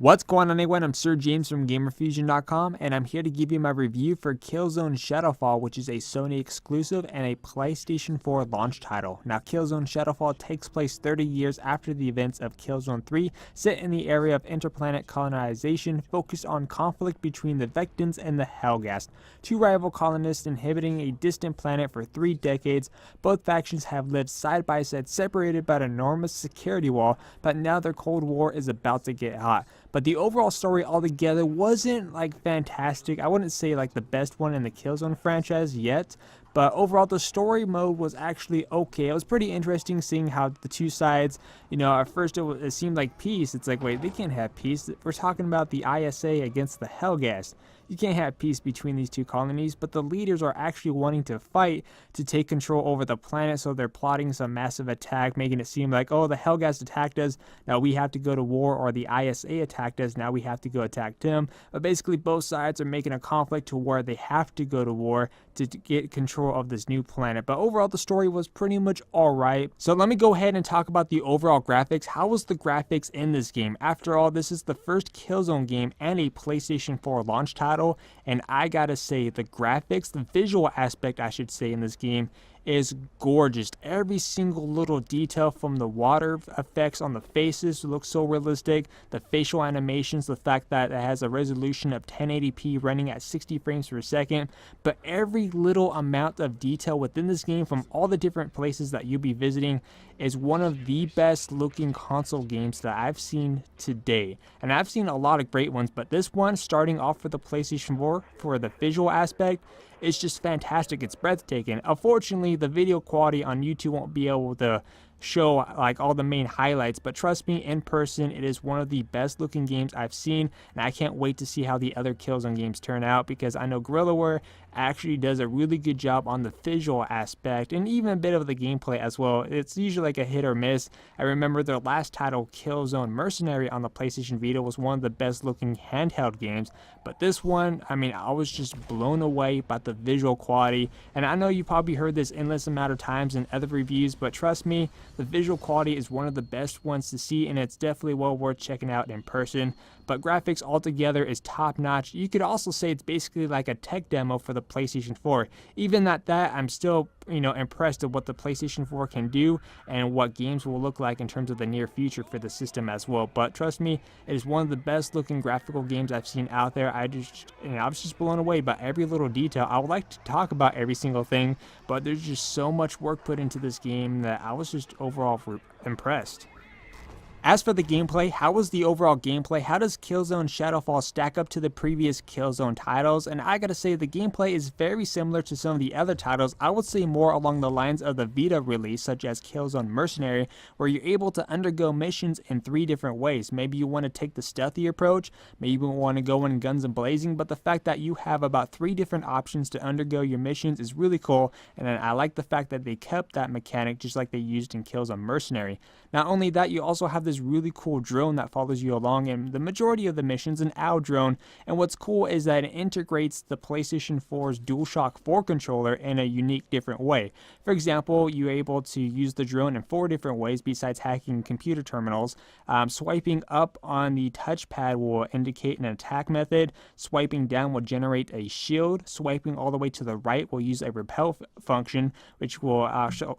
What's going on, everyone? I'm Sir James from Gamerfuzion.com, and I'm here to give you my review for Killzone Shadowfall, which is a Sony exclusive and a PlayStation 4 launch title. Now, Killzone Shadowfall takes place 30 years after the events of Killzone 3, set in the area of interplanet colonization, focused on conflict between the Vectans and the Helghast, two rival colonists inhabiting a distant planet for 3 decades. Both factions have lived side by side, separated by an enormous security wall, but now their Cold War is about to get hot. But the overall story altogether wasn't like fantastic. I wouldn't say like the best one in the Killzone franchise yet, but overall the story mode was actually okay. It was pretty interesting seeing how the two sides, at first it seemed like peace. It's like, wait, they can't have peace. We're talking about the ISA against the Helghast. You can't have peace between these two colonies, but the leaders are actually wanting to fight to take control over the planet, so they're plotting some massive attack, making it seem like, oh, the Helghast attacked us, now we have to go to war, or the ISA attacked us, now we have to go attack them. But basically both sides are making a conflict to where they have to go to war to get control of this new planet. But overall the story was pretty much alright. So let me go ahead and talk about the overall graphics. How was the graphics in this game? After all, this is the first Killzone game and a PlayStation 4 launch title, and I gotta say, the graphics, the visual aspect I should say in this game, is gorgeous. Every single little detail, from the water effects on the faces, looks so realistic. The facial animations, the fact that it has a resolution of 1080p running at 60 frames per second, but every little amount of detail within this game from all the different places that you'll be visiting is one of the best looking console games that I've seen today. And I've seen a lot of great ones, but this one, starting off for the PlayStation 4, for the visual aspect, it's just fantastic. It's breathtaking. Unfortunately, the video quality on YouTube won't be able to show like all the main highlights, but trust me, in person it is one of the best looking games I've seen, and I can't wait to see how the other Killzone games turn out, because I know Guerrillaware actually does a really good job on the visual aspect and even a bit of the gameplay as well. It's usually like a hit or miss. I remember their last title, Killzone Mercenary, on the PlayStation Vita was one of the best looking handheld games, but this one, I was just blown away by the visual quality. And I know you probably heard this endless amount of times in other reviews, but trust me, the visual quality is one of the best ones to see, and it's definitely well worth checking out in person. But graphics altogether is top notch. You could also say it's basically like a tech demo for the PlayStation 4. Even at that, I'm still impressed at what the PlayStation 4 can do and what games will look like in terms of the near future for the system as well. But trust me, it is one of the best looking graphical games I've seen out there. I was just blown away by every little detail. I would like to talk about every single thing, but there's just so much work put into this game that I was just overall impressed. As for the gameplay, how was the overall gameplay? How does Killzone Shadowfall stack up to the previous Killzone titles? And I gotta say, the gameplay is very similar to some of the other titles. I would say more along the lines of the Vita release, such as Killzone Mercenary, where you're able to undergo missions in 3 different ways. Maybe you want to take the stealthy approach, maybe you want to go in guns and blazing, but the fact that you have about 3 different options to undergo your missions is really cool, and I like the fact that they kept that mechanic just like they used in Killzone Mercenary. Not only that, you also have this really cool drone that follows you along in the majority of the missions, an OW drone, and what's cool is that it integrates the PlayStation 4's DualShock 4 controller in a unique different way. For example, you're able to use the drone in 4 different ways besides hacking computer terminals. Swiping up on the touchpad will indicate an attack method, swiping down will generate a shield, swiping all the way to the right will use a repel function, which will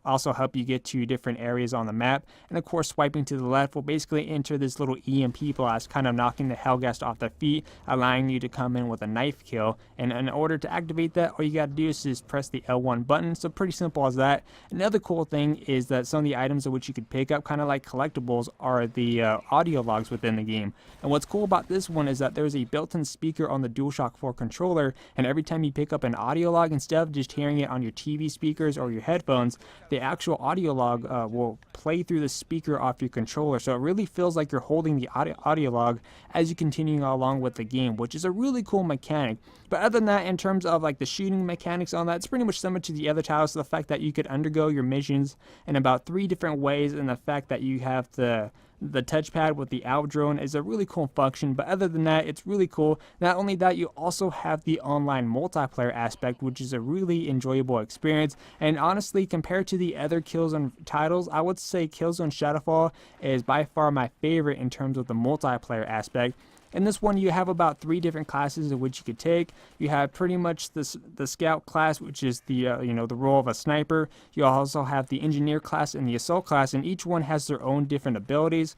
also help you get to different areas on the map, and of course swiping to the left will basically enter this little EMP blast, kind of knocking the Helghast off their feet, allowing you to come in with a knife kill. And in order to activate that, all you got to do is just press the L1 button. So pretty simple as that. Another cool thing is that some of the items of which you could pick up, kind of like collectibles, are the audio logs within the game. And what's cool about this one is that there's a built-in speaker on the DualShock 4 controller, and every time you pick up an audio log, instead of just hearing it on your TV speakers or your headphones, the actual audio log will play through the speaker off your controller. So it really feels like you're holding the audio log as you continue along with the game, which is a really cool mechanic. But other than that, in terms of like the shooting mechanics on that, it's pretty much similar to the other titles. The fact that you could undergo your missions in about 3 different ways, and the fact that you have the the touchpad with the out drone is a really cool function, but other than that, it's really cool. Not only that, you also have the online multiplayer aspect, which is a really enjoyable experience. And honestly, compared to the other Killzone titles, I would say Killzone Shadowfall is by far my favorite in terms of the multiplayer aspect. In this one, you have about 3 different classes of which you could take. You have pretty much the scout class, which is the the role of a sniper. You also have the engineer class and the assault class, and each one has their own different abilities.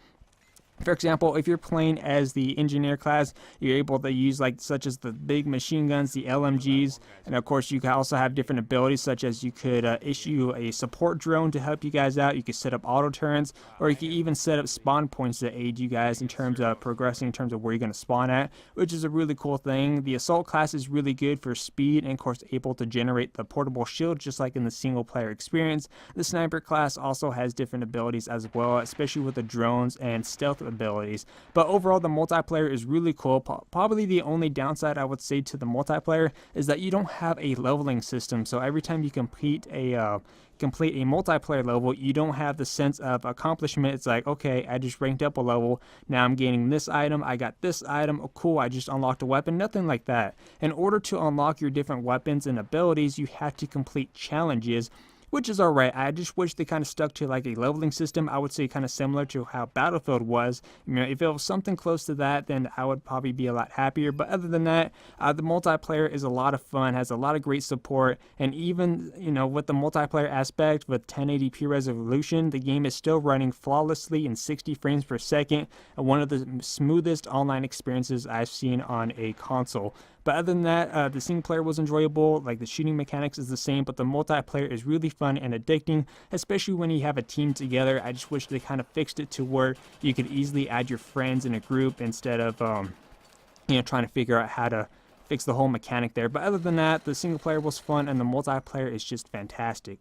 For example, if you're playing as the engineer class, you're able to use such as the big machine guns, the LMGs, and of course you can also have different abilities such as you could issue a support drone to help you guys out. You could set up auto turrets, or you could even set up spawn points to aid you guys in terms of progressing in terms of where you're going to spawn at, which is a really cool thing. The assault class is really good for speed and of course able to generate the portable shield just like in the single player experience. The sniper class also has different abilities as well, especially with the drones and stealth abilities. But overall, the multiplayer is really cool. Probably the only downside I would say to the multiplayer is that you don't have a leveling system. So every time you complete a multiplayer level, you don't have the sense of accomplishment. It's like, okay, I just ranked up a level, now I'm gaining this item, I got this item, oh cool, I just unlocked a weapon. Nothing like that. In order to unlock your different weapons and abilities, you have to complete challenges, which is alright. I just wish they kind of stuck to a leveling system. I would say kind of similar to how Battlefield was. If it was something close to that, then I would probably be a lot happier. But other than that, the multiplayer is a lot of fun, has a lot of great support, and even with the multiplayer aspect with 1080p resolution, the game is still running flawlessly in 60 frames per second, and one of the smoothest online experiences I've seen on a console. But other than that, the single player was enjoyable. The shooting mechanics is the same, but the multiplayer is really fun and addicting, especially when you have a team together. I just wish they kind of fixed it to where you could easily add your friends in a group instead of trying to figure out how to fix the whole mechanic there. But other than that, the single player was fun and the multiplayer is just fantastic.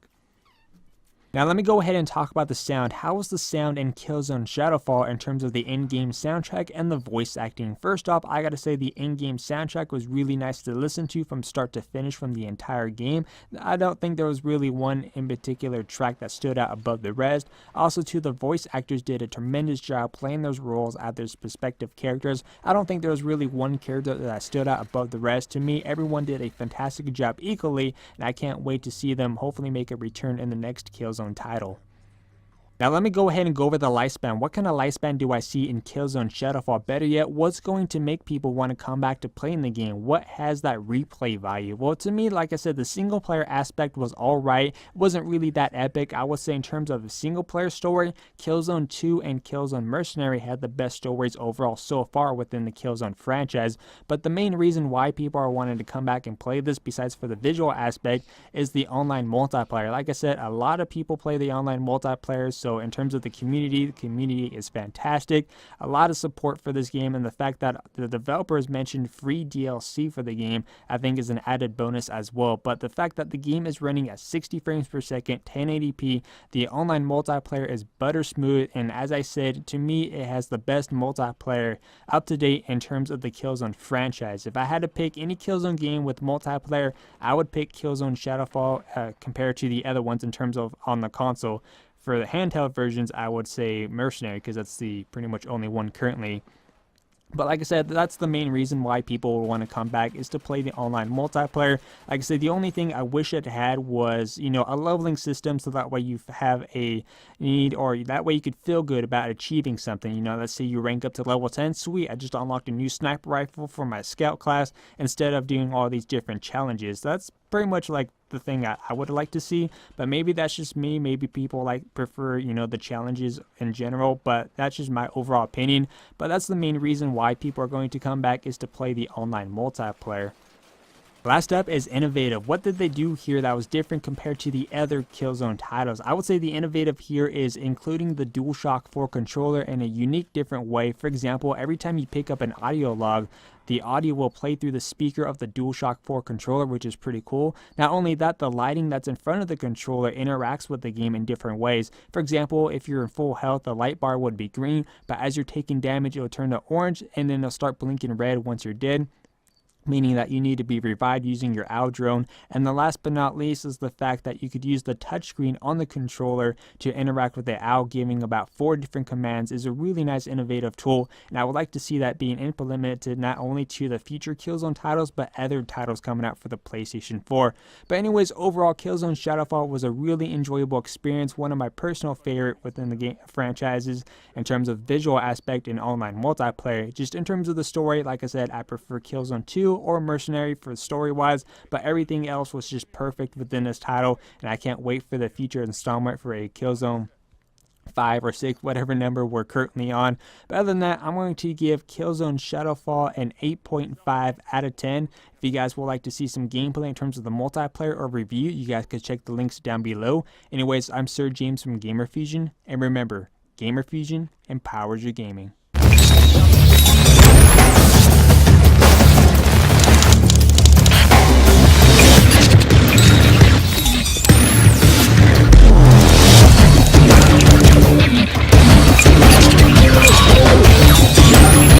Now let me go ahead and talk about the sound. How was the sound in Killzone Shadowfall in terms of the in-game soundtrack and the voice acting? First off, I gotta say the in-game soundtrack was really nice to listen to from start to finish from the entire game. I don't think there was really one in particular track that stood out above the rest. Also too, the voice actors did a tremendous job playing those roles as their respective characters. I don't think there was really one character that stood out above the rest. To me, everyone did a fantastic job equally, and I can't wait to see them hopefully make a return in the next Killzone title. Now let me go ahead and go over the lifespan. What kind of lifespan do I see in Killzone Shadowfall? Better yet, what's going to make people want to come back to playing the game? What has that replay value? Well, to me, like I said, the single player aspect was alright. It wasn't really that epic. I would say in terms of the single player story, Killzone 2 and Killzone Mercenary had the best stories overall so far within the Killzone franchise. But the main reason why people are wanting to come back and play this, besides for the visual aspect, is the online multiplayer. Like I said, a lot of people play the online multiplayer, so in terms of the community is fantastic. A lot of support for this game, and the fact that the developers mentioned free DLC for the game, I think is an added bonus as well. But the fact that the game is running at 60 frames per second, 1080p, the online multiplayer is butter smooth, and as I said, to me, it has the best multiplayer up to date in terms of the Killzone franchise. If I had to pick any Killzone game with multiplayer, I would pick Killzone Shadowfall compared to the other ones in terms of on the console. For the handheld versions, I would say Mercenary, because that's the pretty much only one currently. But like I said, that's the main reason why people will want to come back, is to play the online multiplayer. Like I said, the only thing I wish it had was, a leveling system, so that way you have a need, or that way you could feel good about achieving something. Let's say you rank up to level 10, sweet, I just unlocked a new sniper rifle for my scout class, instead of doing all these different challenges. That's pretty much like the thing I would like to see, but maybe that's just me. Maybe people prefer the challenges in general, but that's just my overall opinion. But that's the main reason why people are going to come back, is to play the online multiplayer. Last up is innovative. What did they do here that was different compared to the other Killzone titles? I would say the innovative here is including the DualShock 4 controller in a unique, different way. For example, every time you pick up an audio log, the audio will play through the speaker of the DualShock 4 controller, which is pretty cool. Not only that, the lighting that's in front of the controller interacts with the game in different ways. For example, if you're in full health, the light bar would be green, but as you're taking damage, it'll turn to orange, and then it'll start blinking red once you're dead. meaning that you need to be revived using your owl drone. And the last but not least is the fact that you could use the touchscreen on the controller to interact with the owl, giving about 4 different commands is a really nice innovative tool, and I would like to see that being implemented not only to the future Killzone titles but other titles coming out for the PlayStation 4. But anyways, overall Killzone Shadowfall was a really enjoyable experience, one of my personal favorite within the game franchises in terms of visual aspect and online multiplayer. Just in terms of the story, like I said, I prefer Killzone 2 or Mercenary for story wise, but everything else was just perfect within this title, and I can't wait for the future installment for a Killzone 5 or 6, whatever number we're currently on. But other than that, I'm going to give Killzone Shadowfall an 8.5 out of 10. If you guys would like to see some gameplay in terms of the multiplayer or review, you guys could check the links down below. Anyways, I'm Sir James from Gamerfuzion, and remember, Gamerfuzion empowers your gaming.